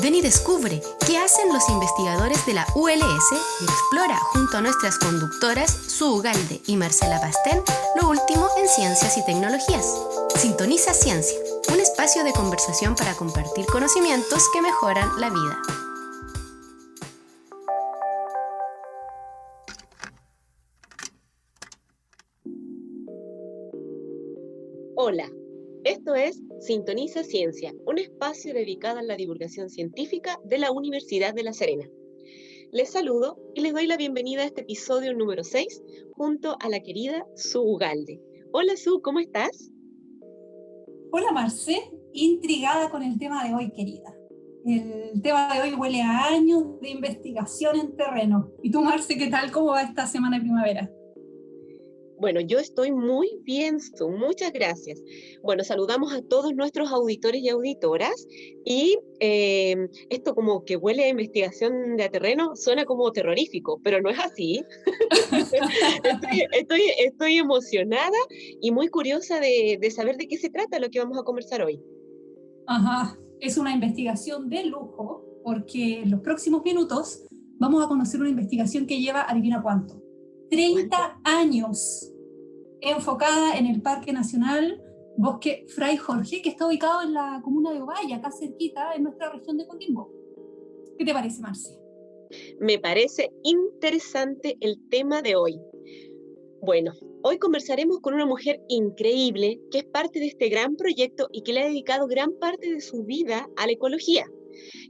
Ven y descubre qué hacen los investigadores de la ULS y explora junto a nuestras conductoras Su Ugalde y Marcela Pastén lo último en ciencias y tecnologías. Sintoniza Ciencia, un espacio de conversación para compartir conocimientos que mejoran la vida. Hola, esto es Sintoniza Ciencia, un espacio dedicado a la divulgación científica de la Universidad de La Serena. Les saludo y les doy la bienvenida a este episodio número 6 junto a la querida Su Ugalde. Hola Su, ¿cómo estás? Hola Marce, intrigada con el tema de hoy, querida. El tema de hoy huele a años de investigación en terreno. ¿Y tú, Marce, qué tal? ¿Cómo va esta semana de primavera? Bueno, yo estoy muy bien, Su, muchas gracias. Bueno, saludamos a todos nuestros auditores y auditoras y esto como que huele a investigación de terreno suena como terrorífico, pero no es así. Estoy emocionada y muy curiosa de saber de qué se trata lo que vamos a conversar hoy. Ajá, es una investigación de lujo porque en los próximos minutos vamos a conocer una investigación que lleva, adivina cuánto, ¿Cuánto? 30 años, enfocada en el Parque Nacional Bosque Fray Jorge, que está ubicado en la comuna de Ovalle, acá cerquita, en nuestra región de Coquimbo. ¿Qué te parece, Marce? Me parece interesante el tema de hoy. Bueno, hoy conversaremos con una mujer increíble que es parte de este gran proyecto y que le ha dedicado gran parte de su vida a la ecología.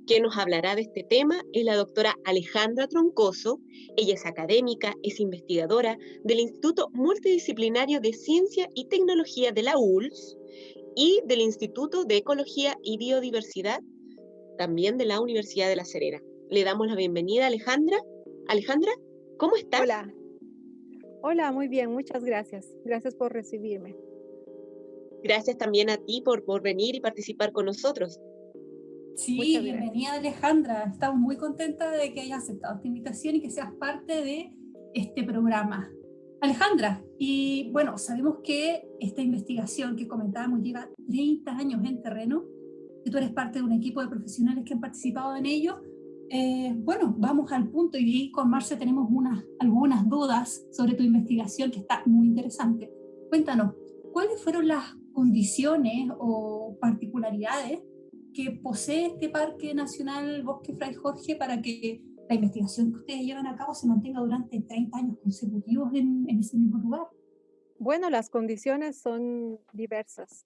Quien nos hablará de este tema es la doctora Alejandra Troncoso. Ella es académica, es investigadora del Instituto Multidisciplinario de Ciencia y Tecnología de la ULS y del Instituto de Ecología y Biodiversidad, también de la Universidad de La Serena. Le damos la bienvenida a Alejandra. Alejandra, ¿cómo estás? Hola, hola, muy bien, muchas gracias. Gracias por recibirme. Gracias también a ti por venir y participar con nosotros. Sí, Muchas gracias. bienvenida Alejandra. Estamos muy contentas de que hayas aceptado esta invitación y que seas parte de este programa. Alejandra, y bueno, sabemos que esta investigación que comentábamos lleva 30 años en terreno, que tú eres parte de un equipo de profesionales que han participado en ello. Bueno, vamos al punto y ahí con Marce tenemos algunas dudas sobre tu investigación que está muy interesante. Cuéntanos, ¿cuáles fueron las condiciones o particularidades que posee este Parque Nacional Bosque Fray Jorge para que la investigación que ustedes llevan a cabo se mantenga durante 30 años consecutivos en ese mismo lugar? Bueno, las condiciones son diversas,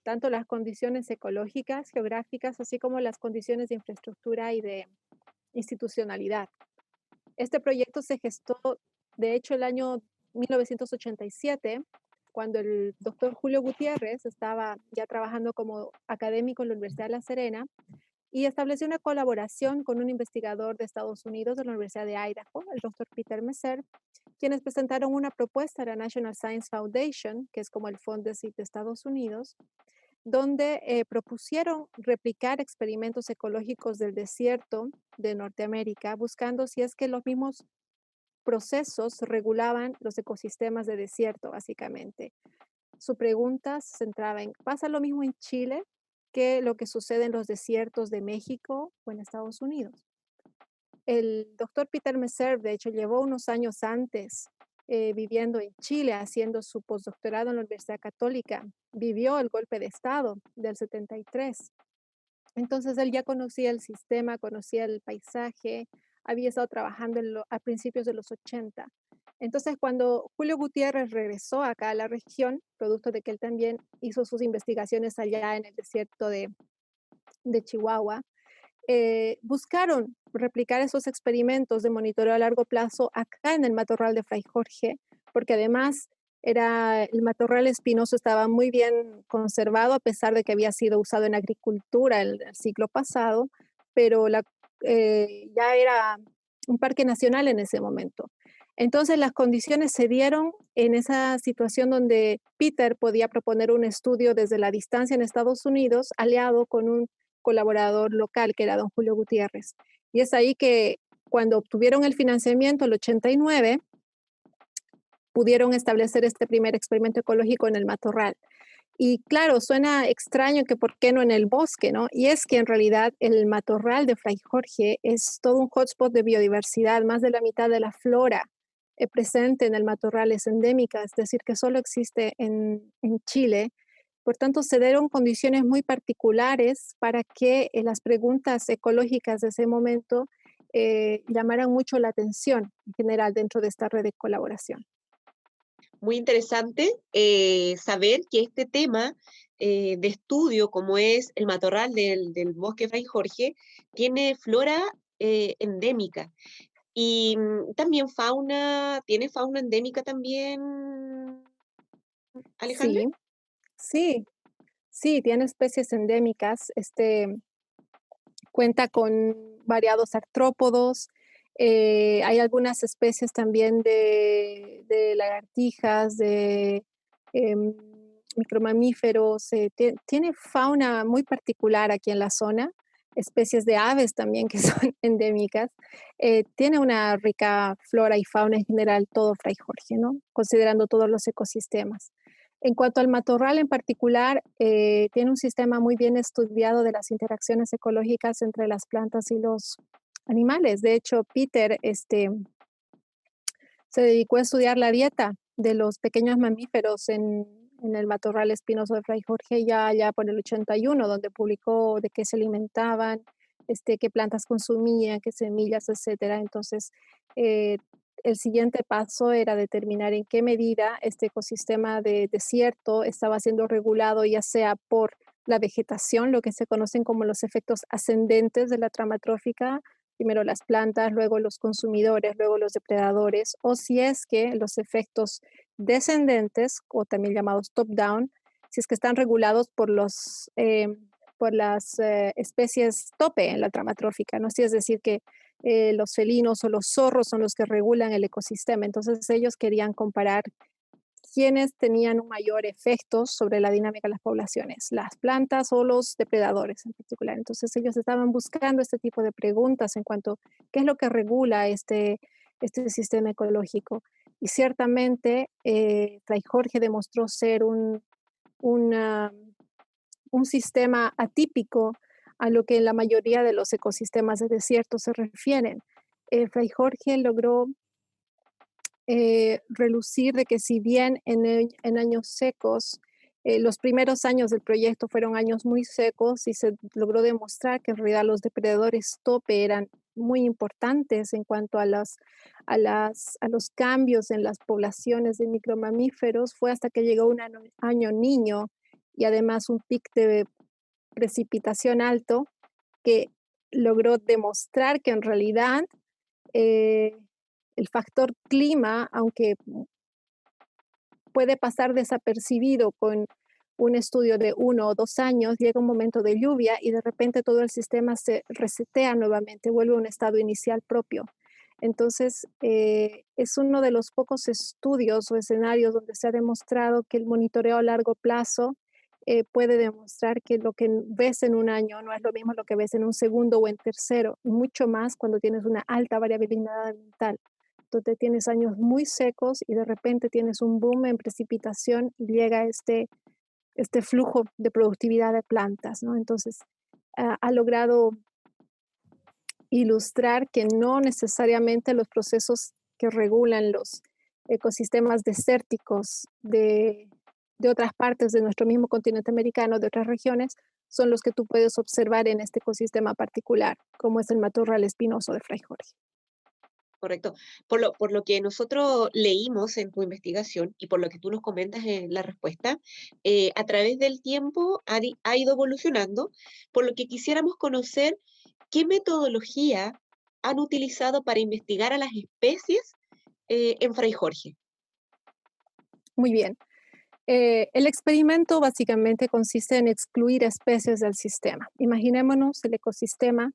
tanto las condiciones ecológicas, geográficas, así como las condiciones de infraestructura y de institucionalidad. Este proyecto se gestó, de hecho, el año 1987, cuando el doctor Julio Gutiérrez estaba ya trabajando como académico en la Universidad de La Serena y estableció una colaboración con un investigador de Estados Unidos de la Universidad de Idaho, el doctor Peter Messer, quienes presentaron una propuesta a la National Science Foundation, que es como el Fondesit de Estados Unidos, donde propusieron replicar experimentos ecológicos del desierto de Norteamérica, buscando si es que los mismos procesos regulaban los ecosistemas de desierto, básicamente. Su pregunta se centraba en, ¿pasa lo mismo en Chile que lo que sucede en los desiertos de México o en Estados Unidos? El doctor Peter Messer, de hecho, llevó unos años antes viviendo en Chile, haciendo su postdoctorado en la Universidad Católica. Vivió el golpe de Estado del 73. Entonces él ya conocía el sistema, conocía el paisaje, había estado trabajando a principios de los 80. Entonces cuando Julio Gutiérrez regresó acá a la región, producto de que él también hizo sus investigaciones allá en el desierto de Chihuahua, buscaron replicar esos experimentos de monitoreo a largo plazo acá en el matorral de Fray Jorge, porque además el matorral espinoso estaba muy bien conservado a pesar de que había sido usado en agricultura el siglo pasado, pero ya era un parque nacional en ese momento. Entonces las condiciones se dieron en esa situación donde Peter podía proponer un estudio desde la distancia en Estados Unidos, aliado con un colaborador local, que era don Julio Gutiérrez. Y es ahí que cuando obtuvieron el financiamiento, el 89, pudieron establecer este primer experimento ecológico en el matorral. Y claro, suena extraño que por qué no en el bosque, ¿no? Y es que en realidad el matorral de Fray Jorge es todo un hotspot de biodiversidad. Más de la mitad de la flora presente en el matorral es endémica, es decir, que solo existe en Chile. Por tanto, se dieron condiciones muy particulares para que las preguntas ecológicas de ese momento llamaran mucho la atención en general dentro de esta red de colaboración. Muy interesante saber que este tema de estudio, como es el matorral del bosque Fray Jorge, tiene flora endémica y también fauna, ¿tiene fauna endémica también, Alejandra? Sí, sí, sí, tiene especies endémicas. Cuenta con variados artrópodos. Hay algunas especies también de lagartijas, de em, micromamíferos. Tiene fauna muy particular aquí en la zona, especies de aves también que son endémicas. Tiene una rica flora y fauna en general todo Fray Jorge, ¿no? Considerando todos los ecosistemas. En cuanto al matorral en particular, tiene un sistema muy bien estudiado de las interacciones ecológicas entre las plantas y los animales. De hecho, Peter se dedicó a estudiar la dieta de los pequeños mamíferos en el matorral espinoso de Fray Jorge ya por el 81, donde publicó de qué se alimentaban, qué plantas consumían, qué semillas, etcétera. Entonces, eh, el siguiente paso era determinar en qué medida este ecosistema de desierto estaba siendo regulado, ya sea por la vegetación, lo que se conocen como los efectos ascendentes de la trama trófica, primero las plantas, luego los consumidores, luego los depredadores, o si es que los efectos descendentes, o también llamados top-down, si es que están regulados por las especies tope en la trama trófica, ¿no? Si es decir, que los felinos o los zorros son los que regulan el ecosistema. Entonces ellos querían comparar quiénes tenían un mayor efecto sobre la dinámica de las poblaciones, las plantas o los depredadores en particular. Entonces ellos estaban buscando este tipo de preguntas en cuanto a qué es lo que regula este sistema ecológico. Y ciertamente Fray Jorge demostró ser una- un sistema atípico a lo que en la mayoría de los ecosistemas de desierto se refieren. Fray Jorge logró relucir de que si bien en años secos, los primeros años del proyecto fueron años muy secos y se logró demostrar que en realidad los depredadores tope eran muy importantes en cuanto a los cambios en las poblaciones de micromamíferos, fue hasta que llegó un año niño y además un pic de precipitación alto que logró demostrar que en realidad eh, el factor clima, aunque puede pasar desapercibido con un estudio de 1 o 2 años, llega un momento de lluvia y de repente todo el sistema se resetea nuevamente, vuelve a un estado inicial propio. Entonces, es uno de los pocos estudios o escenarios donde se ha demostrado que el monitoreo a largo plazo puede demostrar que lo que ves en un año no es lo mismo lo que ves en un segundo o en tercero, y mucho más cuando tienes una alta variabilidad ambiental. Donde tienes años muy secos y de repente tienes un boom en precipitación y llega este flujo de productividad de plantas, ¿no? Entonces, ha logrado ilustrar que no necesariamente los procesos que regulan los ecosistemas desérticos de otras partes de nuestro mismo continente americano, de otras regiones, son los que tú puedes observar en este ecosistema particular, como es el matorral espinoso de Fray Jorge. Correcto. Por lo que nosotros leímos en tu investigación y por lo que tú nos comentas en la respuesta, a través del tiempo ha ido evolucionando, por lo que quisiéramos conocer qué metodología han utilizado para investigar a las especies en Fray Jorge. Muy bien. El experimento básicamente consiste en excluir especies del sistema. Imaginémonos el ecosistema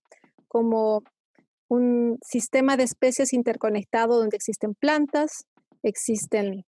como un sistema de especies interconectado donde existen plantas, existen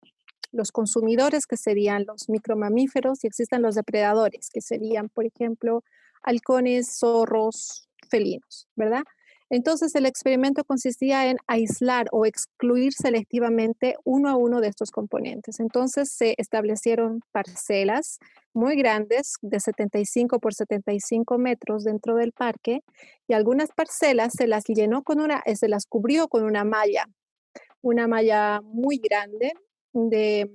los consumidores, que serían los micromamíferos, y existen los depredadores, que serían, por ejemplo, halcones, zorros, felinos, ¿verdad? Entonces, el experimento consistía en aislar o excluir selectivamente uno a uno de estos componentes. Entonces, se establecieron parcelas muy grandes, de 75 por 75 metros dentro del parque, y algunas parcelas se las cubrió con una malla muy grande de,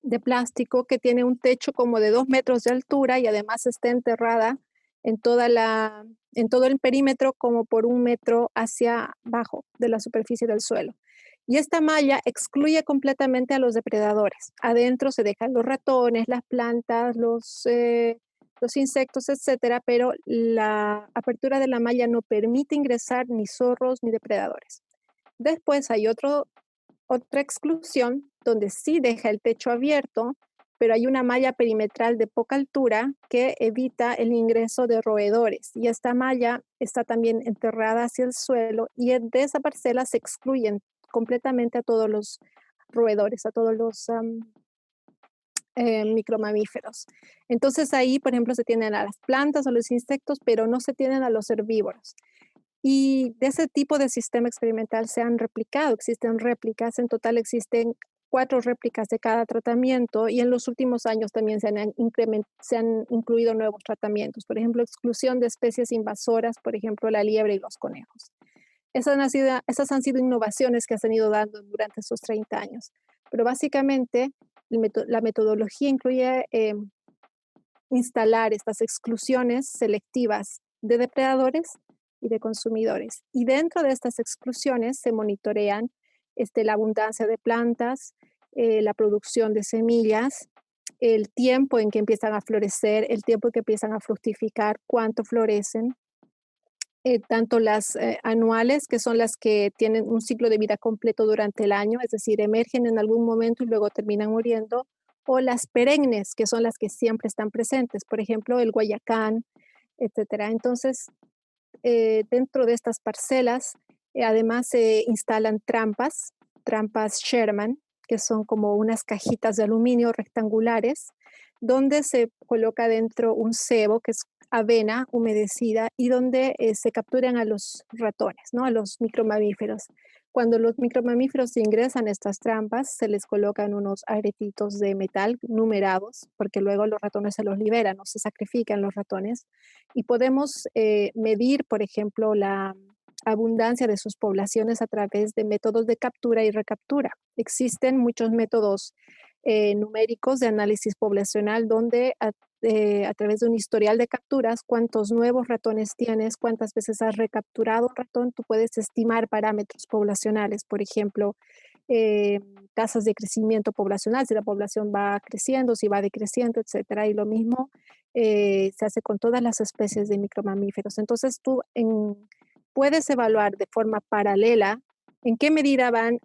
de plástico que tiene un techo como de 2 metros de altura y además está enterrada en en todo el perímetro como por 1 metro hacia abajo de la superficie del suelo. Y esta malla excluye completamente a los depredadores. Adentro se dejan los ratones, las plantas, los insectos, etcétera, pero la apertura de la malla no permite ingresar ni zorros ni depredadores. Después hay otra exclusión donde sí deja el techo abierto, pero hay una malla perimetral de poca altura que evita el ingreso de roedores. Y esta malla está también enterrada hacia el suelo y de esa parcela se excluyen completamente a todos los roedores, a todos los micromamíferos. Entonces ahí, por ejemplo, se tienen a las plantas o los insectos, pero no se tienen a los herbívoros. Y de ese tipo de sistema experimental se han replicado, existen réplicas, en total existen 4 réplicas de cada tratamiento y en los últimos años también se han incluido nuevos tratamientos, por ejemplo, exclusión de especies invasoras, por ejemplo, la liebre y los conejos. Esas han sido innovaciones que se han ido dando durante esos 30 años, pero básicamente la metodología incluye instalar estas exclusiones selectivas de depredadores y de consumidores. Y dentro de estas exclusiones se monitorean la abundancia de plantas, la producción de semillas, el tiempo en que empiezan a florecer, el tiempo en que empiezan a fructificar, cuánto florecen, tanto las anuales, que son las que tienen un ciclo de vida completo durante el año, es decir, emergen en algún momento y luego terminan muriendo, o las perennes, que son las que siempre están presentes, por ejemplo, el guayacán, etcétera. Entonces, dentro de estas parcelas, además se instalan trampas Sherman, que son como unas cajitas de aluminio rectangulares, donde se coloca dentro un cebo, que es avena humedecida, y donde se capturan a los ratones, ¿no? A los micromamíferos. Cuando los micromamíferos ingresan a estas trampas, se les colocan unos aretitos de metal numerados, porque luego los ratones se los liberan, no se sacrifican los ratones, y podemos medir, por ejemplo, la abundancia de sus poblaciones a través de métodos de captura y recaptura. Existen muchos métodos numéricos de análisis poblacional donde a través de un historial de capturas, cuántos nuevos ratones tienes, cuántas veces has recapturado un ratón, tú puedes estimar parámetros poblacionales, por ejemplo, tasas de crecimiento poblacional, si la población va creciendo, si va decreciendo, etcétera. Y lo mismo se hace con todas las especies de micromamíferos. Entonces tú puedes evaluar de forma paralela en qué medida van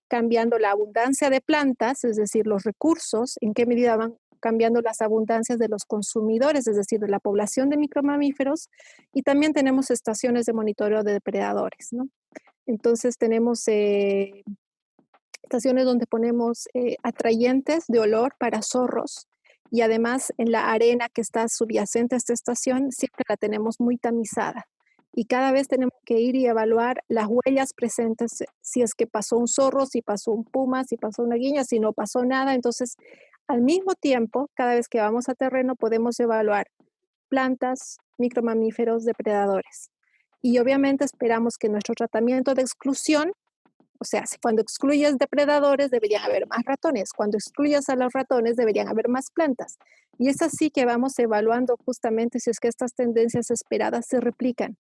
cambiando la abundancia de plantas, es decir, los recursos, en qué medida van cambiando las abundancias de los consumidores, es decir, de la población de micromamíferos, y también tenemos estaciones de monitoreo de depredadores, ¿no? Entonces tenemos estaciones donde ponemos atrayentes de olor para zorros, y además en la arena que está subyacente a esta estación siempre la tenemos muy tamizada. Y cada vez tenemos que ir y evaluar las huellas presentes, si es que pasó un zorro, si pasó un puma, si pasó una guiña, si no pasó nada. Entonces, al mismo tiempo, cada vez que vamos a terreno, podemos evaluar plantas, micromamíferos, depredadores. Y obviamente esperamos que nuestro tratamiento de exclusión, o sea, si cuando excluyes depredadores deberían haber más ratones, cuando excluyes a los ratones deberían haber más plantas. Y es así que vamos evaluando justamente si es que estas tendencias esperadas se replican.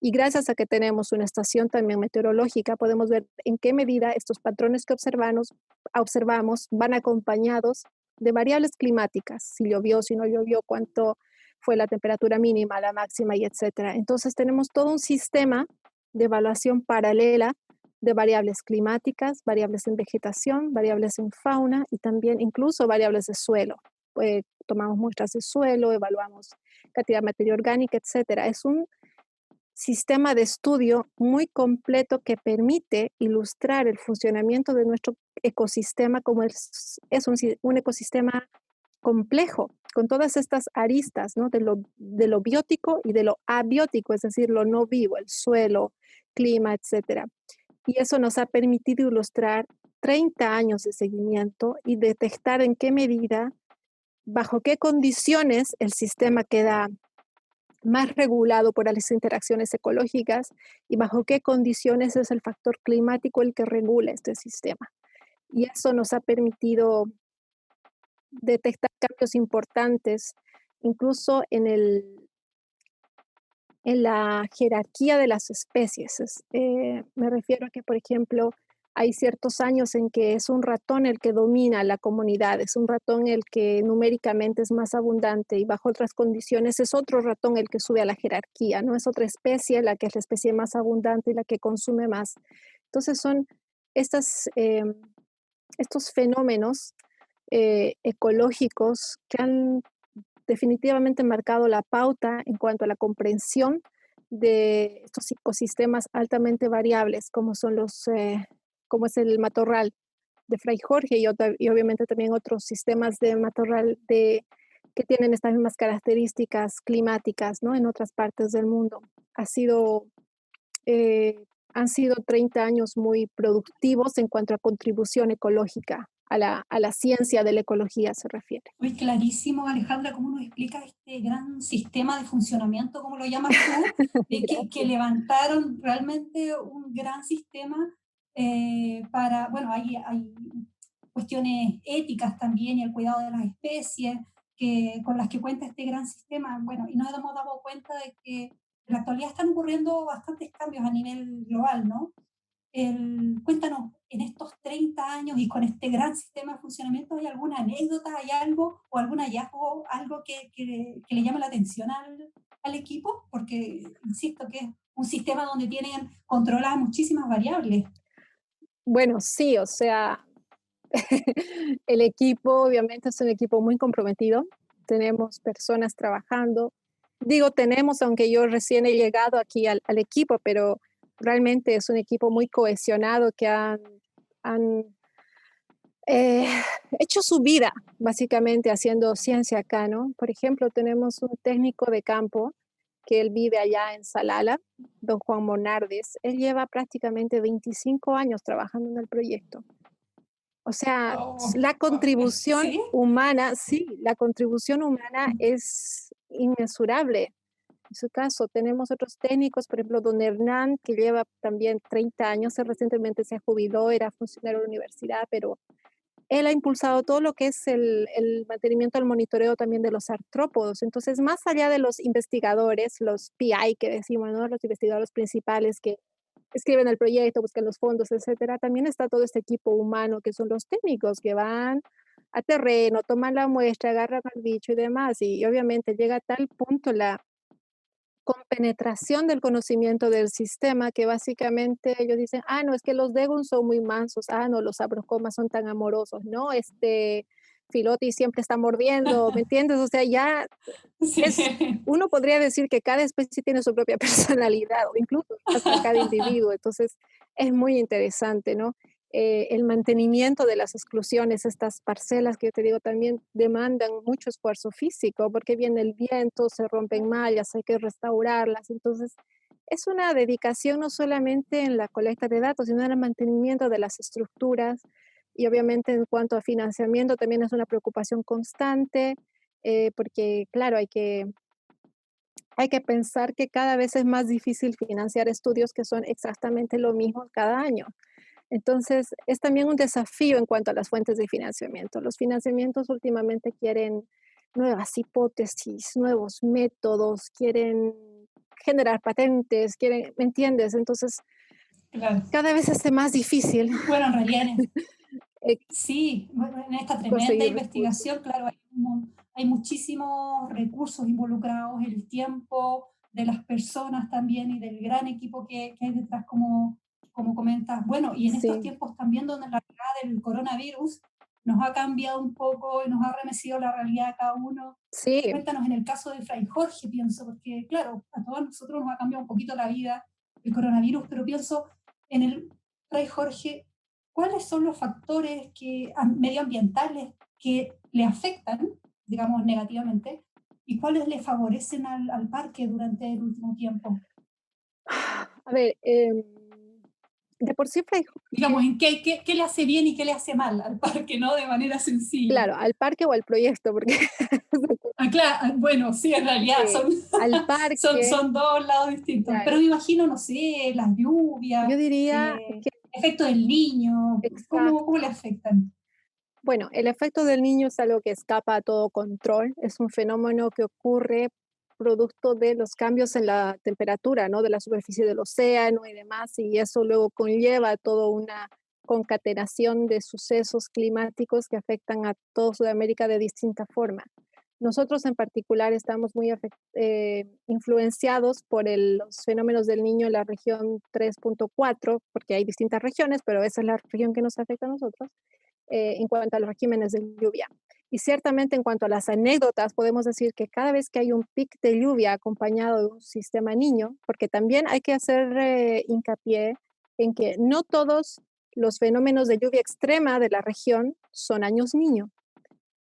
Y gracias a que tenemos una estación también meteorológica, podemos ver en qué medida estos patrones que observamos van acompañados de variables climáticas, si llovió, si no llovió, cuánto fue la temperatura mínima, la máxima y etcétera. Entonces tenemos todo un sistema de evaluación paralela de variables climáticas, variables en vegetación, variables en fauna y también incluso variables de suelo. Tomamos muestras de suelo, evaluamos cantidad de materia orgánica, etcétera. Es un sistema de estudio muy completo que permite ilustrar el funcionamiento de nuestro ecosistema como es un ecosistema complejo, con todas estas aristas, ¿no? De lo biótico y de lo abiótico, es decir, lo no vivo, el suelo, clima, etcétera. Y eso nos ha permitido ilustrar 30 años de seguimiento y detectar en qué medida, bajo qué condiciones el sistema queda más regulado por las interacciones ecológicas y bajo qué condiciones es el factor climático el que regula este sistema. Y eso nos ha permitido detectar cambios importantes, incluso en la jerarquía de las especies. Me refiero a que, por ejemplo, hay ciertos años en que es un ratón el que domina la comunidad, es un ratón el que numéricamente es más abundante y bajo otras condiciones es otro ratón el que sube a la jerarquía, ¿no? Es otra especie la que es la especie más abundante y la que consume más. Entonces son estas, estos fenómenos ecológicos que han definitivamente marcado la pauta en cuanto a la comprensión de estos ecosistemas altamente variables, como es el matorral de Fray Jorge y obviamente también otros sistemas de matorral que tienen estas mismas características climáticas, ¿no? En otras partes del mundo. Eh, Han sido 30 años muy productivos en cuanto a contribución ecológica, a la ciencia de la ecología se refiere. Muy clarísimo, Alejandra, cómo nos explica este gran sistema de funcionamiento, como lo llamas tú, que levantaron realmente un gran sistema para, bueno, hay cuestiones éticas también y el cuidado de las especies con las que cuenta este gran sistema. Bueno, y nos hemos dado cuenta de que en la actualidad están ocurriendo bastantes cambios a nivel global, ¿no? Cuéntanos, en estos 30 años y con este gran sistema de funcionamiento, ¿hay alguna anécdota, hay algo o algún hallazgo, algo que le llame la atención al equipo? Porque, insisto, que es un sistema donde tienen controladas muchísimas variables. Bueno, sí, o sea, el equipo obviamente es un equipo muy comprometido. Tenemos personas trabajando. Digo tenemos, aunque yo recién he llegado aquí al equipo, pero realmente es un equipo muy cohesionado que han eh, hecho su vida básicamente haciendo ciencia acá, ¿no? Por ejemplo, tenemos un técnico de campo que él vive allá en Salala, don Juan Monardes. Él lleva prácticamente 25 años trabajando en el proyecto. O sea, Oh, la contribución ¿sí? humana, sí, la contribución humana es inmensurable. En su caso, tenemos otros técnicos, por ejemplo, don Hernán, que lleva también 30 años, él recientemente se jubiló, era funcionario de la universidad, pero él ha impulsado todo lo que es el mantenimiento, el monitoreo también de los artrópodos. Entonces, más allá de los investigadores, los PI que decimos, ¿no? Los investigadores principales que escriben el proyecto, buscan los fondos, etcétera, también está todo este equipo humano que son los técnicos que van a terreno, toman la muestra, agarran al bicho y demás. Y obviamente llega a tal punto la compenetración del conocimiento del sistema que básicamente ellos dicen, ah, no, es que los Degun son muy mansos, ah, no, los Abroscomas son tan amorosos, no, este Filoti siempre está mordiendo, ¿me entiendes? O sea, ya es, Sí. uno podría decir que cada especie tiene su propia personalidad, o incluso hasta cada individuo, entonces es muy interesante, ¿no? El mantenimiento de las exclusiones, estas parcelas que yo te digo también demandan mucho esfuerzo físico, porque viene el viento, se rompen mallas, hay que restaurarlas, entonces es una dedicación no solamente en la colecta de datos, sino en el mantenimiento de las estructuras, y obviamente en cuanto a financiamiento también es una preocupación constante, porque claro, hay que pensar que cada vez es más difícil financiar estudios que son exactamente lo mismo cada año. Entonces, es también un desafío en cuanto a las fuentes de financiamiento. Los financiamientos últimamente quieren nuevas hipótesis, nuevos métodos, quieren generar patentes, quieren, ¿me entiendes? Entonces, Claro. cada vez es más difícil Bueno, en realidad eh, sí, bueno, en esta tremenda conseguir recursos. investigación, claro, hay muchísimos recursos involucrados, el tiempo de las personas también y del gran equipo que hay detrás, como comentas. Bueno, y en estos Sí, tiempos también donde la realidad del coronavirus nos ha cambiado un poco y nos ha remecido la realidad a cada uno. sí. Cuéntanos en el caso de Fray Jorge, pienso, porque claro, a todos nosotros nos ha cambiado un poquito la vida el coronavirus, pero pienso en el Fray Jorge. ¿Cuáles son los factores medioambientales que le afectan digamos, negativamente, y cuáles le favorecen al parque durante el último tiempo. A ver, de por sí Digamos, ¿en qué le hace bien y qué le hace mal al parque, ¿no? De manera sencilla. claro, al parque o al proyecto, porque Ah, claro, bueno, sí, en realidad sí, son, al son, parque, son dos lados distintos. Pero claro. me imagino, no sé, las Yo lluvias, diría que efecto del niño, exacto. ¿cómo le afectan? Bueno, el efecto del niño es algo que escapa a todo control. Es un fenómeno que ocurre producto de los cambios en la temperatura, ¿no? De la superficie del océano y demás, y eso luego conlleva toda una concatenación de sucesos climáticos que afectan a toda Sudamérica de distinta forma. Nosotros en particular estamos muy influenciados por los fenómenos del niño en la región 3.4, porque hay distintas regiones, pero esa es la región que nos afecta a nosotros en cuanto a los regímenes de lluvia. Y ciertamente en cuanto a las anécdotas, podemos decir que cada vez que hay un pic de lluvia acompañado de un sistema niño, porque también hay que hacer hincapié en que no todos los fenómenos de lluvia extrema de la región son años niño.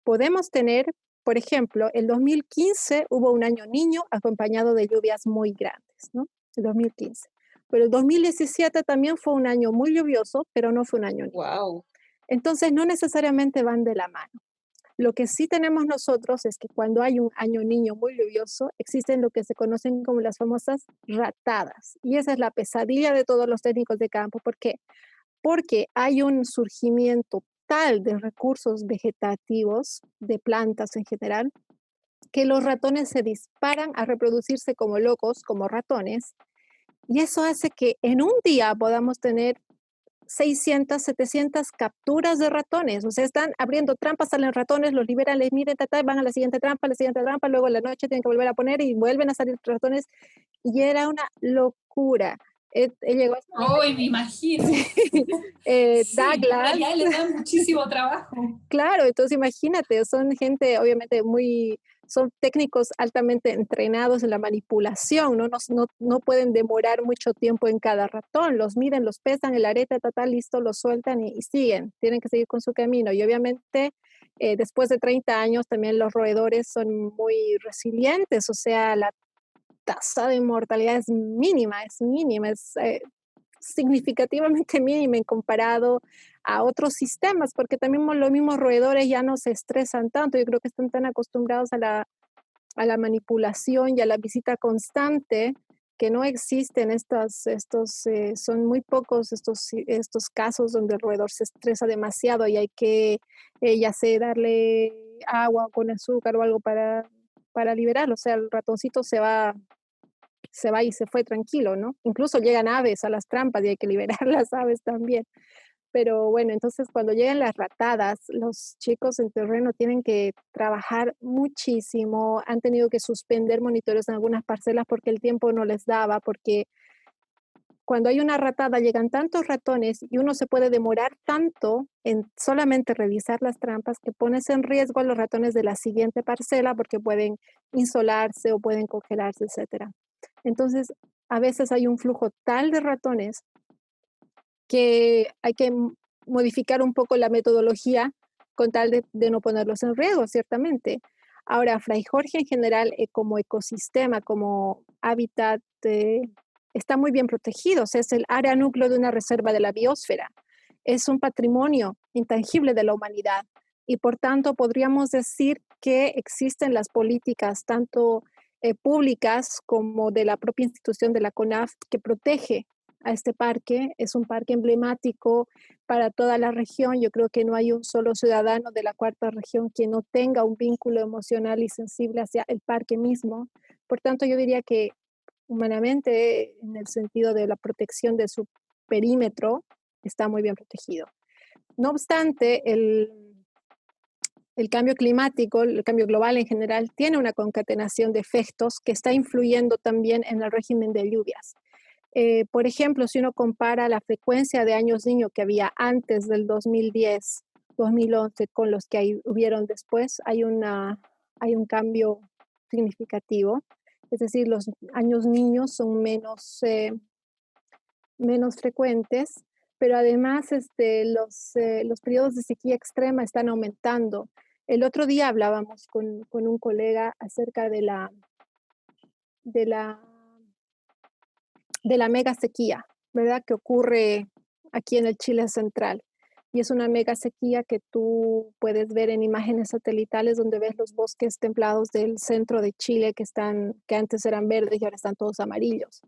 Podemos tener, por ejemplo, el 2015 hubo un año niño acompañado de lluvias muy grandes, ¿no? El 2015. Pero el 2017 también fue un año muy lluvioso, pero no fue un año niño. Wow. Entonces, no necesariamente van de la mano. Lo que sí tenemos nosotros es que cuando hay un año niño muy lluvioso, existen lo que se conocen como las famosas ratadas. Y esa es la pesadilla de todos los técnicos de campo. ¿Por qué? Porque hay un surgimiento tal de recursos vegetativos, de plantas en general, que los ratones se disparan a reproducirse como locos, como ratones, y eso hace que en un día podamos tener 600, 700 capturas de ratones. O sea, están abriendo trampas, salen ratones, los liberan, les miden, van a la siguiente trampa, luego en la noche tienen que volver a poner y vuelven a salir ratones. Y era una locura. Él llegó a ¡Ay, me imagino! Sí, en Douglas, realidad les da muchísimo trabajo. claro, entonces imagínate, son gente obviamente son técnicos altamente entrenados en la manipulación, ¿no? No pueden demorar mucho tiempo en cada ratón, los miden, los pesan, el arete, listo, los sueltan y siguen, tienen que seguir con su camino. Y obviamente después de 30 años también los roedores son muy resilientes, o sea, la tasa de mortalidad es mínima, es significativamente mínima en comparado a otros sistemas, porque también los mismos roedores ya no se estresan tanto, yo creo que están tan acostumbrados a la manipulación y a la visita constante que no existen son muy pocos estos casos donde el roedor se estresa demasiado y hay que, ya sé, darle agua con azúcar o algo para liberarlo, o sea, el ratoncito se va y se fue tranquilo, ¿no? Incluso llegan aves a las trampas y hay que liberar las aves también. Pero bueno, entonces cuando llegan las ratadas, los chicos en terreno tienen que trabajar muchísimo, han tenido que suspender monitores en algunas parcelas porque el tiempo no les daba, porque cuando hay una ratada llegan tantos ratones y uno se puede demorar tanto en solamente revisar las trampas que pones en riesgo a los ratones de la siguiente parcela porque pueden insolarse o pueden congelarse, etcétera. Entonces, a veces hay un flujo tal de ratones que hay que modificar un poco la metodología con tal de no ponerlos en riesgo, ciertamente. Ahora, Fray Jorge en general, como ecosistema, como hábitat, está muy bien protegido. O sea, es el área núcleo de una reserva de la biosfera. Es un patrimonio intangible de la humanidad y por tanto podríamos decir que existen las políticas tanto públicas como de la propia institución de la CONAF que protege a este parque. Es un parque emblemático para toda la región. Yo creo que no hay un solo ciudadano de la cuarta región que no tenga un vínculo emocional y sensible hacia el parque mismo. Por tanto, yo diría que humanamente, en el sentido de la protección de su perímetro, está muy bien protegido. No obstante, el cambio climático, el cambio global en general, tiene una concatenación de efectos que está influyendo también en el régimen de lluvias. Por ejemplo, si uno compara la frecuencia de años niño que había antes del 2010, 2011 con los que hubieron después, hay un cambio significativo. Es decir, los años niños son menos frecuentes, pero además los periodos de sequía extrema están aumentando. El otro día hablábamos con un colega acerca de la, de la mega sequía, ¿verdad? Que ocurre aquí en el Chile central. Y es una mega sequía que tú puedes ver en imágenes satelitales donde ves los bosques templados del centro de Chile que antes eran verdes y ahora están todos amarillos.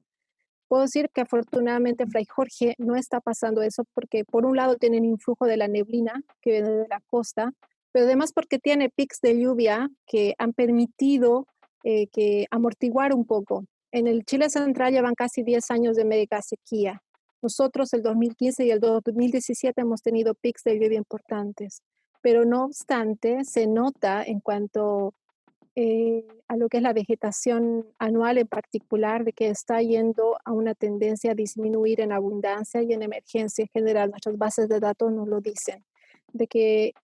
Puedo decir que afortunadamente en Fray Jorge no está pasando eso porque por un lado tienen influjo de la neblina que viene de la costa, pero además porque tiene pics de lluvia que han permitido que amortiguar un poco. En el Chile central llevan casi 10 años de mega sequía. Nosotros el 2015 y el 2017 hemos tenido pics de lluvia importantes, pero no obstante se nota en cuanto a lo que es la vegetación anual en particular, de que está yendo a una tendencia a disminuir en abundancia y en emergencia en general. Nuestras bases de datos nos lo dicen, de que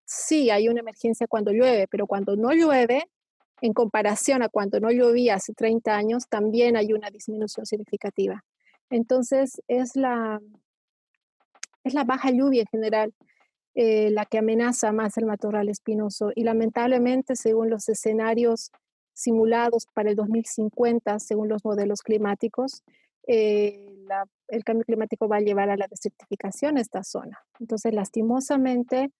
sí hay una emergencia cuando llueve, pero cuando no llueve, en comparación a cuando no llovía hace 30 años, también hay una disminución significativa. Entonces, es la baja lluvia en general la que amenaza más el matorral espinoso. Y lamentablemente, según los escenarios simulados para el 2050, según los modelos climáticos, el cambio climático va a llevar a la desertificación de esta zona. Entonces, lastimosamente,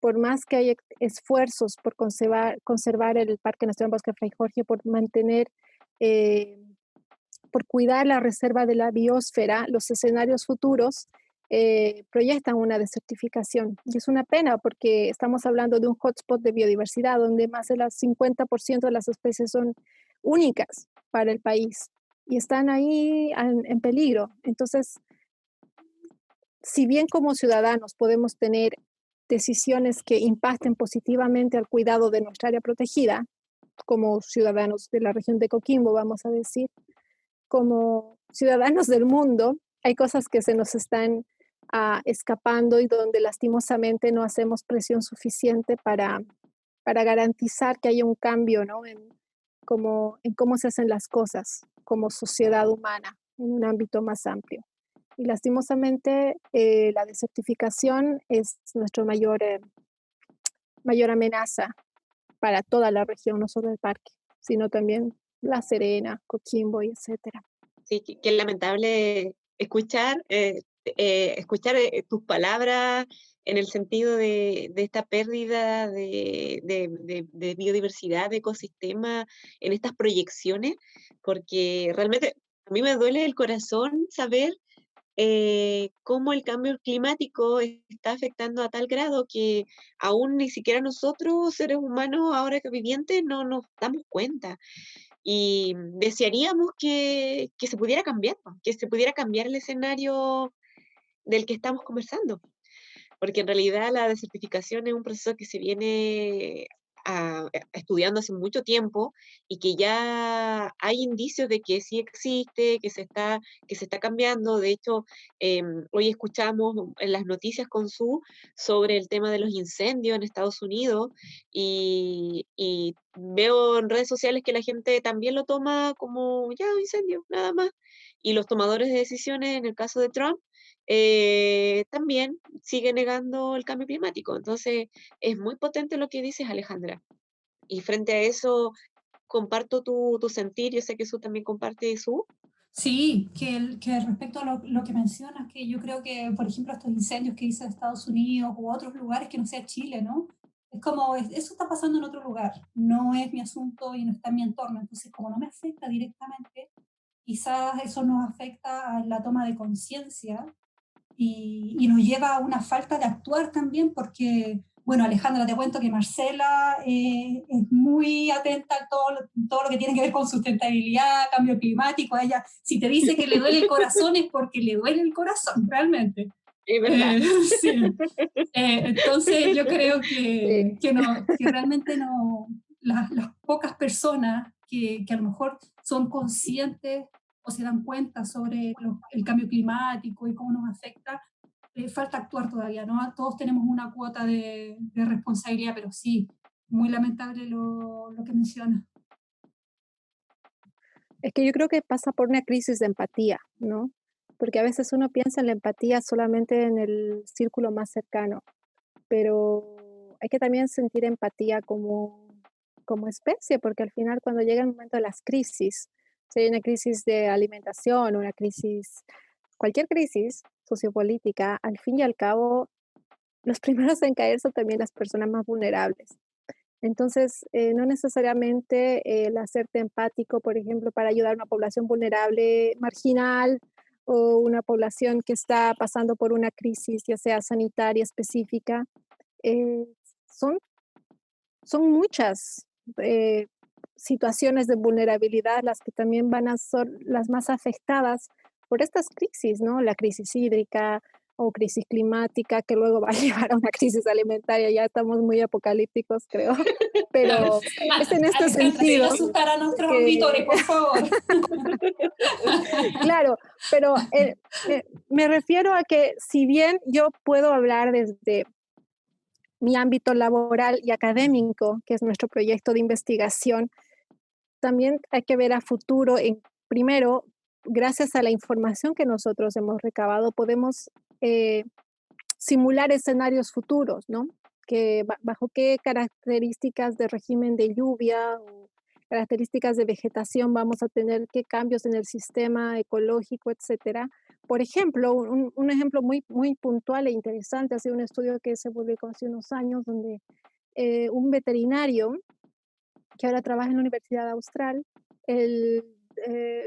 por más que hay esfuerzos por conservar el Parque Nacional Bosque Fray Jorge, por mantener, por cuidar la reserva de la biosfera, los escenarios futuros proyectan una desertificación. Y es una pena porque estamos hablando de un hotspot de biodiversidad donde más del 50% de las especies son únicas para el país y están ahí en peligro. Entonces, si bien como ciudadanos podemos tener decisiones que impacten positivamente al cuidado de nuestra área protegida, como ciudadanos de la región de Coquimbo, vamos a decir, como ciudadanos del mundo, hay cosas que se nos están escapando y donde lastimosamente no hacemos presión suficiente para garantizar que haya un cambio, ¿no? En cómo se hacen las cosas como sociedad humana en un ámbito más amplio. Y lastimosamente la desertificación es nuestra mayor amenaza para toda la región, no solo el parque, sino también La Serena, Coquimbo y etcétera. Sí, que es lamentable escuchar tus palabras en el sentido de esta pérdida de biodiversidad, de ecosistema, en estas proyecciones, porque realmente a mí me duele el corazón saber cómo el cambio climático está afectando a tal grado que aún ni siquiera nosotros, seres humanos, ahora que vivientes, no nos damos cuenta. Y desearíamos que se pudiera cambiar, ¿no? Que se pudiera cambiar el escenario del que estamos conversando, porque en realidad la desertificación es un proceso que se viene estudiando hace mucho tiempo y que ya hay indicios de que sí existe, que se está cambiando. De hecho, hoy escuchamos en las noticias con sobre el tema de los incendios en Estados Unidos y veo en redes sociales que la gente también lo toma como ya un incendio, nada más. Y los tomadores de decisiones, en el caso de Trump, también sigue negando el cambio climático. Entonces, es muy potente lo que dices, Alejandra. Y frente a eso, comparto tu sentir, yo sé que Su también comparte Su. Sí, que respecto a lo que mencionas, que yo creo que, por ejemplo, estos incendios que hice en Estados Unidos u otros lugares que no sea Chile, ¿no? Es como, eso está pasando en otro lugar, no es mi asunto y no está en mi entorno, entonces como no me afecta directamente, quizás eso nos afecta a la toma de conciencia y nos lleva a una falta de actuar también porque, bueno, Alejandra, te cuento que Marcela es muy atenta a todo lo que tiene que ver con sustentabilidad, cambio climático. A ella, si te dice que le duele el corazón es porque le duele el corazón, realmente. Es verdad. Sí. Entonces yo creo Sí. que realmente no, las pocas personas que a lo mejor son conscientes o se dan cuenta sobre el cambio climático y cómo nos afecta, falta actuar todavía, ¿no? Todos tenemos una cuota de responsabilidad, pero sí, muy lamentable lo que menciona. Es que yo creo que pasa por una crisis de empatía, ¿no? Porque a veces uno piensa en la empatía solamente en el círculo más cercano, pero hay que también sentir empatía como especie, porque al final cuando llega el momento de las crisis, si hay una crisis de alimentación, una crisis, cualquier crisis sociopolítica, al fin y al cabo, los primeros en caer son también las personas más vulnerables. Entonces, no necesariamente el hacerte empático, por ejemplo, para ayudar a una población vulnerable, marginal, o una población que está pasando por una crisis, ya sea sanitaria específica, eh, son, son muchas situaciones de vulnerabilidad las que también van a ser las más afectadas por estas crisis, ¿no? La crisis hídrica o crisis climática, que luego va a llevar a una crisis alimentaria. Ya estamos muy apocalípticos, creo, pero es en este Alejandra, sin sentido asustar a nuestros auditores, que, por favor. claro, pero me refiero a que si bien yo puedo hablar desde mi ámbito laboral y académico, que es nuestro proyecto de investigación, también hay que ver a futuro. Primero, gracias a la información que nosotros hemos recabado, podemos simular escenarios futuros, ¿no? Que bajo qué características de régimen de lluvia o características de vegetación vamos a tener, qué cambios en el sistema ecológico, etcétera. Por ejemplo, un ejemplo muy puntual e interesante ha sido un estudio que se publicó hace unos años donde un veterinario que ahora trabaja en la Universidad Austral, el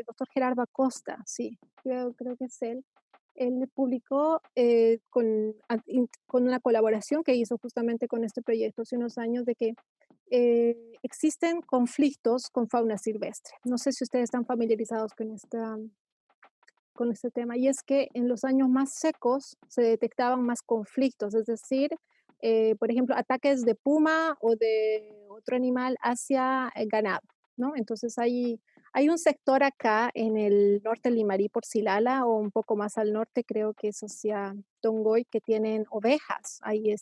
doctor Gerardo Acosta, sí, creo que es él. Él publicó con una colaboración que hizo justamente con este proyecto hace unos años de que existen conflictos con fauna silvestre. No sé si ustedes están familiarizados con este tema, y es que en los años más secos se detectaban más conflictos, es decir, por ejemplo, ataques de puma o de otro animal hacia el ganado, ¿no? Entonces hay un sector acá en el norte de Limarí por Silala o un poco más al norte, creo que es hacia Tongoy, que tienen ovejas, hay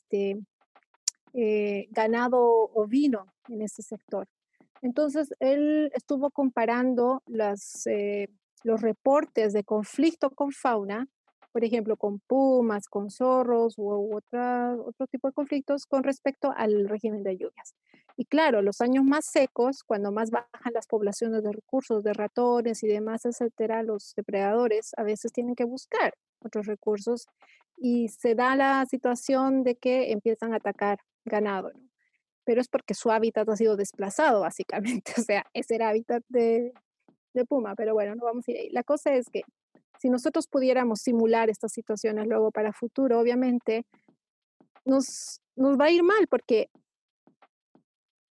ganado ovino en ese sector. Entonces, él estuvo comparando los reportes de conflicto con fauna, por ejemplo, con pumas, con zorros u otro tipo de conflictos con respecto al régimen de lluvias. Y claro, los años más secos, cuando más bajan las poblaciones de recursos, de ratones y demás, etcétera, los depredadores a veces tienen que buscar otros recursos y se da la situación de que empiezan a atacar ganado, ¿no? Pero es porque su hábitat ha sido desplazado, básicamente. O sea, ese era hábitat de puma, pero bueno, no vamos a ir ahí. La cosa es que si nosotros pudiéramos simular estas situaciones luego para futuro, obviamente nos va a ir mal, porque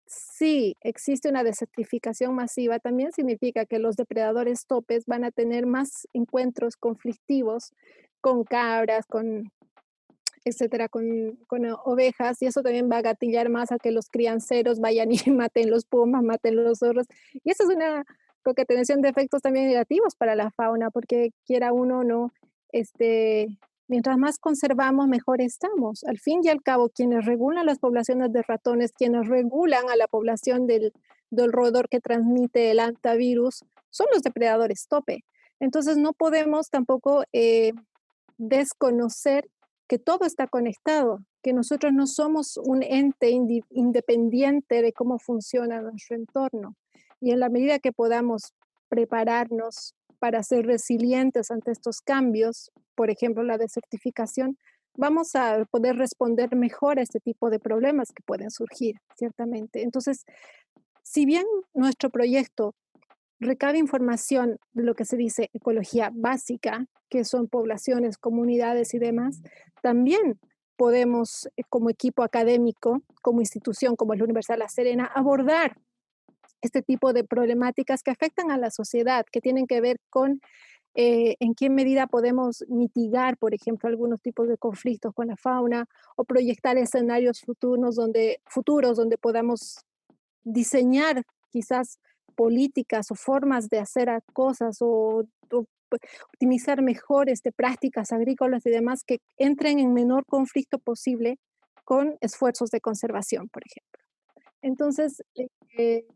si existe una desertificación masiva, también significa que los depredadores topes van a tener más encuentros conflictivos con cabras, con etcétera, con ovejas, y eso también va a gatillar más a que los crianceros vayan y maten los pumas, maten los zorros. Y eso es una concatenación de efectos también negativos para la fauna, porque quiera uno o no, mientras más conservamos, mejor estamos. Al fin y al cabo, quienes regulan las poblaciones de ratones, quienes regulan a la población del roedor que transmite el hantavirus, son los depredadores tope. Entonces no podemos tampoco desconocer que todo está conectado, que nosotros no somos un ente independiente de cómo funciona nuestro entorno. Y en la medida que podamos prepararnos para ser resilientes ante estos cambios, por ejemplo, la desertificación, vamos a poder responder mejor a este tipo de problemas que pueden surgir, ciertamente. Entonces, si bien nuestro proyecto recaba información de lo que se dice ecología básica, que son poblaciones, comunidades y demás, también podemos, como equipo académico, como institución, como es la Universidad La Serena, abordar este tipo de problemáticas que afectan a la sociedad, que tienen que ver con en qué medida podemos mitigar, por ejemplo, algunos tipos de conflictos con la fauna o proyectar escenarios futuros donde podamos diseñar quizás políticas o formas de hacer cosas optimizar mejor prácticas agrícolas y demás que entren en menor conflicto posible con esfuerzos de conservación, por ejemplo. Entonces, eh,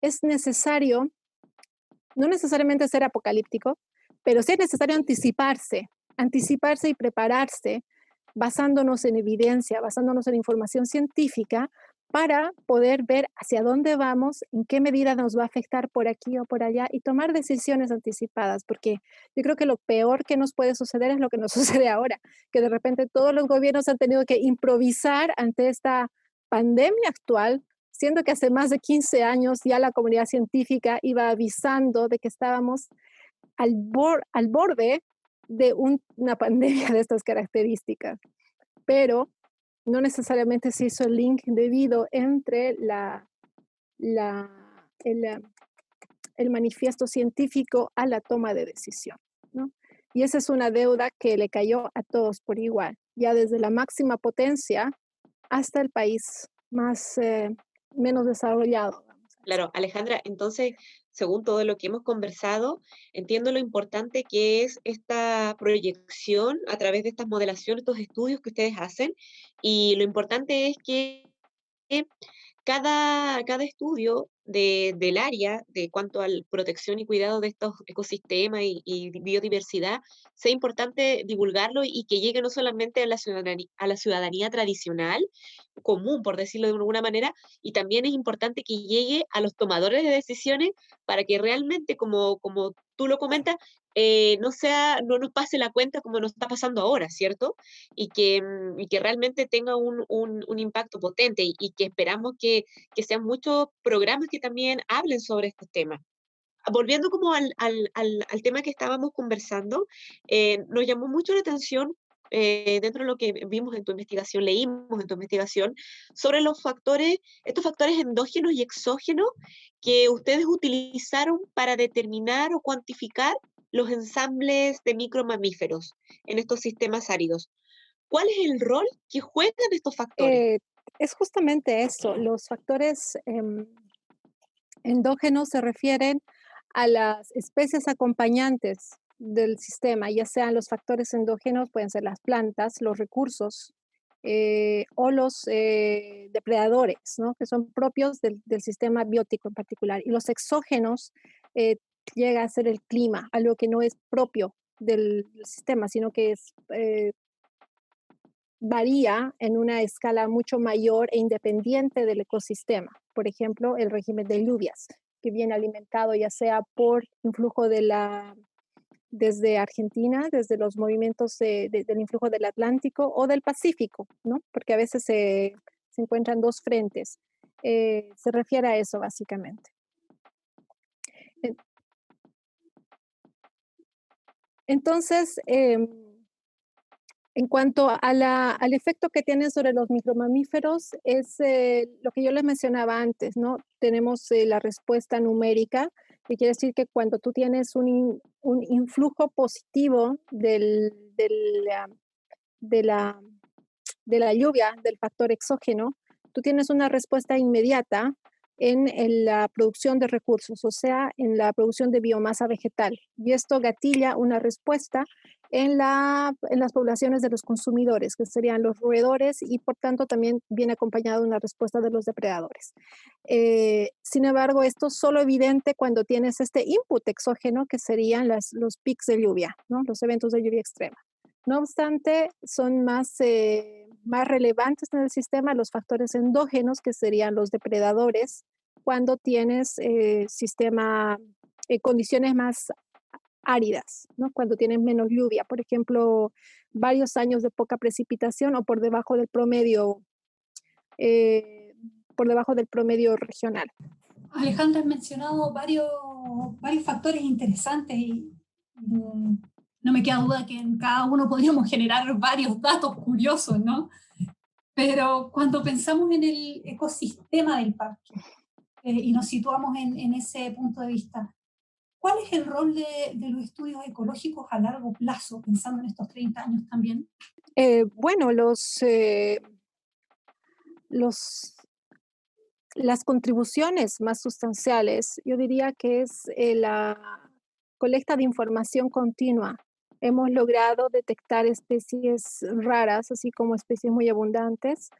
es necesario, no necesariamente ser apocalíptico, pero sí es necesario anticiparse y prepararse basándonos en evidencia, basándonos en información científica, para poder ver hacia dónde vamos, en qué medida nos va a afectar por aquí o por allá y tomar decisiones anticipadas, porque yo creo que lo peor que nos puede suceder es lo que nos sucede ahora, que de repente todos los gobiernos han tenido que improvisar ante esta pandemia actual, siendo que hace más de 15 años ya la comunidad científica iba avisando de que estábamos al borde de una pandemia de estas características, pero no necesariamente se hizo el link debido entre la, el, el manifiesto científico a la toma de decisión, ¿no? Y esa es una deuda que le cayó a todos por igual, ya desde la máxima potencia hasta el país más menos desarrollado. Claro, Alejandra, entonces, según todo lo que hemos conversado, entiendo lo importante que es esta proyección a través de estas modelaciones, estos estudios que ustedes hacen, y lo importante es que cada estudio del área de cuanto a la protección y cuidado de estos ecosistemas y biodiversidad, sea importante divulgarlo y que llegue no solamente a la ciudadanía tradicional, común, por decirlo de alguna manera, y también es importante que llegue a los tomadores de decisiones para que realmente, como tú lo comentas, no nos pase la cuenta como nos está pasando ahora, ¿cierto? Y que realmente tenga un impacto potente y que esperamos que sean muchos programas que también hablen sobre estos temas. Volviendo como al tema que estábamos conversando, nos llamó mucho la atención dentro de lo que vimos en tu investigación, leímos en tu investigación, sobre estos factores endógenos y exógenos que ustedes utilizaron para determinar o cuantificar los ensambles de micromamíferos en estos sistemas áridos. ¿Cuál es el rol que juegan estos factores? Es justamente eso, los factores endógenos se refieren a las especies acompañantes del sistema, ya sean los factores endógenos, pueden ser las plantas, los recursos o los depredadores, ¿no? Que son propios del sistema biótico en particular. Y los exógenos llega a ser el clima, algo que no es propio del sistema, sino que varía en una escala mucho mayor e independiente del ecosistema. Por ejemplo, el régimen de lluvias, que viene alimentado ya sea por influjo desde Argentina, desde los movimientos del influjo del Atlántico o del Pacífico, ¿no? Porque a veces se encuentran dos frentes. Se refiere a eso básicamente. Entonces, en cuanto al efecto que tienen sobre los micromamíferos, es lo que yo les mencionaba antes, ¿no? Tenemos la respuesta numérica, que quiere decir que cuando tú tienes un influjo positivo de la lluvia, del factor exógeno, tú tienes una respuesta inmediata en la producción de recursos, o sea, en la producción de biomasa vegetal. Y esto gatilla una respuesta en las poblaciones de los consumidores, que serían los roedores, y por tanto también viene acompañado de una respuesta de los depredadores. Sin embargo, esto es solo evidente cuando tienes este input exógeno, que serían los pics de lluvia, ¿no? Los eventos de lluvia extrema. No obstante, son más relevantes en el sistema los factores endógenos, que serían los depredadores, cuando tienes condiciones más áridas, ¿no? Cuando tienes menos lluvia, por ejemplo, varios años de poca precipitación o por debajo del promedio regional. Alejandra, has mencionado varios factores interesantes y no me queda duda que en cada uno podríamos generar varios datos curiosos, ¿no? Pero cuando pensamos en el ecosistema del parque y nos situamos en ese punto de vista, ¿cuál es el rol de los estudios ecológicos a largo plazo, pensando en estos 30 años también? Bueno, las contribuciones más sustanciales, yo diría que es la colecta de información continua. Hemos logrado detectar especies raras, así como especies muy abundantes.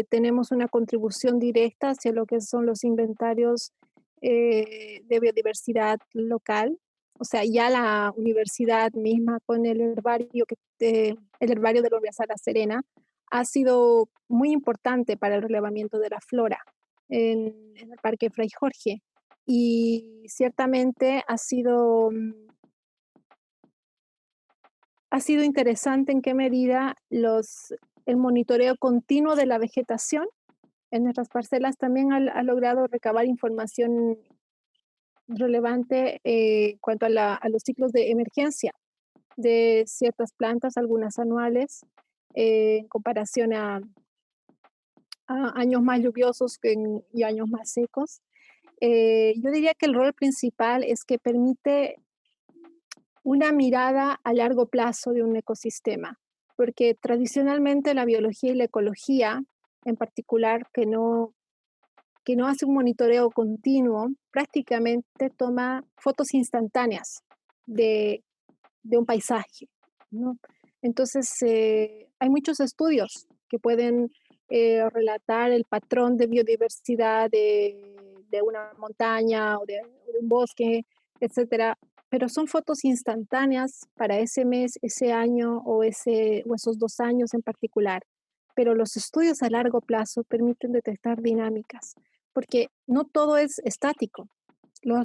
Tenemos una contribución directa hacia lo que son los inventarios de biodiversidad local. O sea, ya la universidad misma con el herbario de la Universidad de La Serena ha sido muy importante para el relevamiento de la flora en el Parque Fray Jorge. Y ciertamente ha sido interesante en qué medida el monitoreo continuo de la vegetación en nuestras parcelas también ha logrado recabar información relevante en cuanto a los ciclos de emergencia de ciertas plantas, algunas anuales, en comparación a años más lluviosos y años más secos. Yo diría que el rol principal es que permite una mirada a largo plazo de un ecosistema, porque tradicionalmente la biología y la ecología, en particular, que no hace un monitoreo continuo, prácticamente toma fotos instantáneas de, de un paisaje, ¿no? Entonces, hay muchos estudios que pueden relatar el patrón de biodiversidad de una montaña o de un bosque, etcétera, pero son fotos instantáneas para ese mes, ese año o esos 2 años en particular. Pero los estudios a largo plazo permiten detectar dinámicas, porque no todo es estático.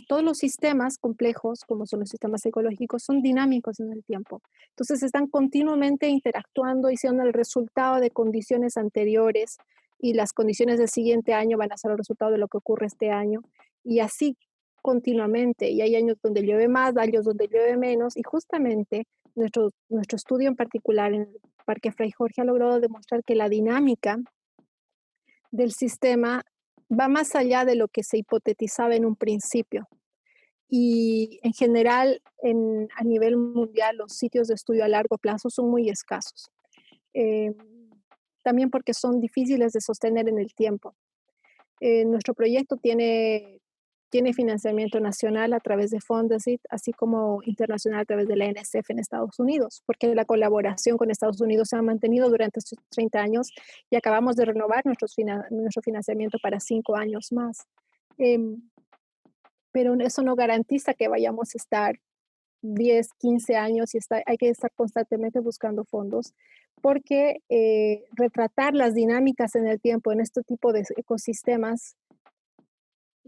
Todos los sistemas complejos, como son los sistemas ecológicos, son dinámicos en el tiempo. Entonces están continuamente interactuando y siendo el resultado de condiciones anteriores y las condiciones del siguiente año van a ser el resultado de lo que ocurre este año y así continuamente. Y hay años donde llueve más, años donde llueve menos y justamente nuestro estudio en particular en el Parque Fray Jorge ha logrado demostrar que la dinámica del sistema va más allá de lo que se hipotetizaba en un principio. Y en general, a nivel mundial, los sitios de estudio a largo plazo son muy escasos. Eh, También porque son difíciles de sostener en el tiempo. Nuestro proyecto tiene financiamiento nacional a través de Fondesit, así como internacional a través de la NSF en Estados Unidos, porque la colaboración con Estados Unidos se ha mantenido durante estos 30 años y acabamos de renovar nuestro financiamiento para 5 años más. Pero eso no garantiza que vayamos a estar 10, 15 años y hay que estar constantemente buscando fondos, porque retratar las dinámicas en el tiempo en este tipo de ecosistemas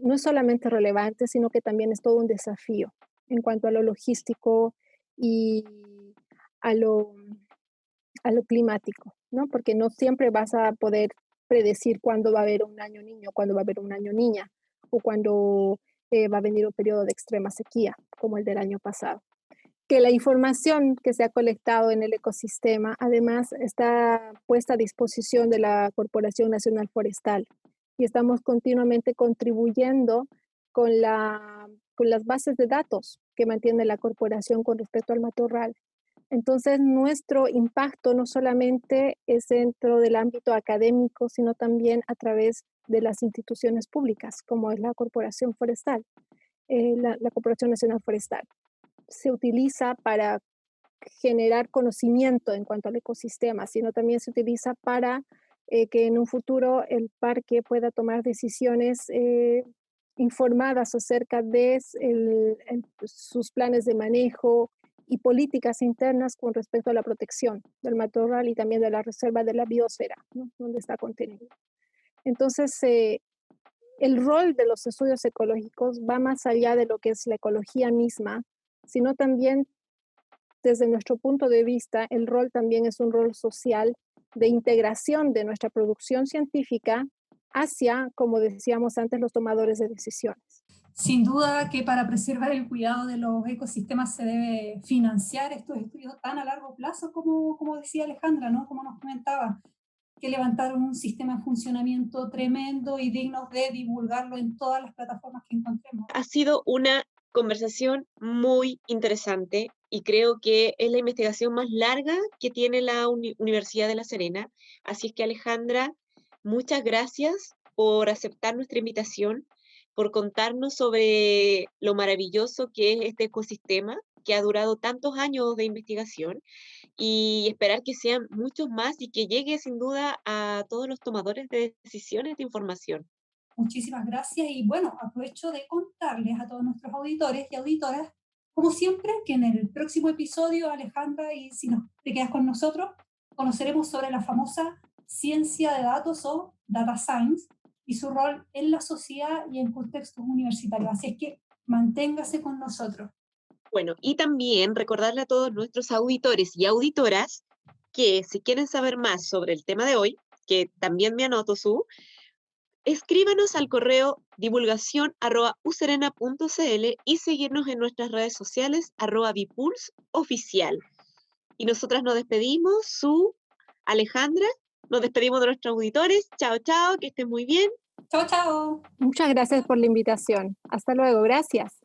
no es solamente relevante, sino que también es todo un desafío en cuanto a lo logístico y a lo, a lo climático, ¿no? Porque no siempre vas a poder predecir cuándo va a haber un año niño, cuándo va a haber un año niña, o cuándo va a venir un periodo de extrema sequía, como el del año pasado. Que la información que se ha colectado en el ecosistema, además, está puesta a disposición de la Corporación Nacional Forestal y estamos continuamente contribuyendo con las bases de datos que mantiene la corporación con respecto al matorral. Entonces, nuestro impacto no solamente es dentro del ámbito académico, sino también a través de las instituciones públicas, como es la Corporación Forestal, la Corporación Nacional Forestal. Se utiliza para generar conocimiento en cuanto al ecosistema, sino también se utiliza para que en un futuro el parque pueda tomar decisiones informadas acerca de sus planes de manejo y políticas internas con respecto a la protección del matorral y también de la reserva de la biosfera, ¿no? Donde está contenido. Entonces, el rol de los estudios ecológicos va más allá de lo que es la ecología misma, sino también desde nuestro punto de vista, el rol también es un rol social de integración de nuestra producción científica hacia, como decíamos antes, los tomadores de decisiones. Sin duda que para preservar el cuidado de los ecosistemas se debe financiar estos estudios tan a largo plazo como decía Alejandra, ¿no? Como nos comentaba, que levantaron un sistema de funcionamiento tremendo y dignos de divulgarlo en todas las plataformas que encontremos. Ha sido una conversación muy interesante y creo que es la investigación más larga que tiene la Universidad de La Serena. Así es que Alejandra, muchas gracias por aceptar nuestra invitación, por contarnos sobre lo maravilloso que es este ecosistema que ha durado tantos años de investigación y esperar que sean muchos más y que llegue sin duda a todos los tomadores de decisiones de información. Muchísimas gracias y bueno, aprovecho de contarles a todos nuestros auditores y auditoras Como siempre, que en el próximo episodio, Alejandra, y si te quedas con nosotros, conoceremos sobre la famosa ciencia de datos o data science y su rol en la sociedad y en contextos universitarios. Así es que manténgase con nosotros. Bueno, y también recordarle a todos nuestros auditores y auditoras que si quieren saber más sobre el tema de hoy, que también me anoto escríbanos al correo divulgación@userena.cl y seguirnos en nuestras redes sociales @bipulsoficial. Y nosotras nos despedimos, Alejandra, nos despedimos de nuestros auditores. Chao, chao, que estén muy bien. Chao, chao. Muchas gracias por la invitación. Hasta luego, gracias.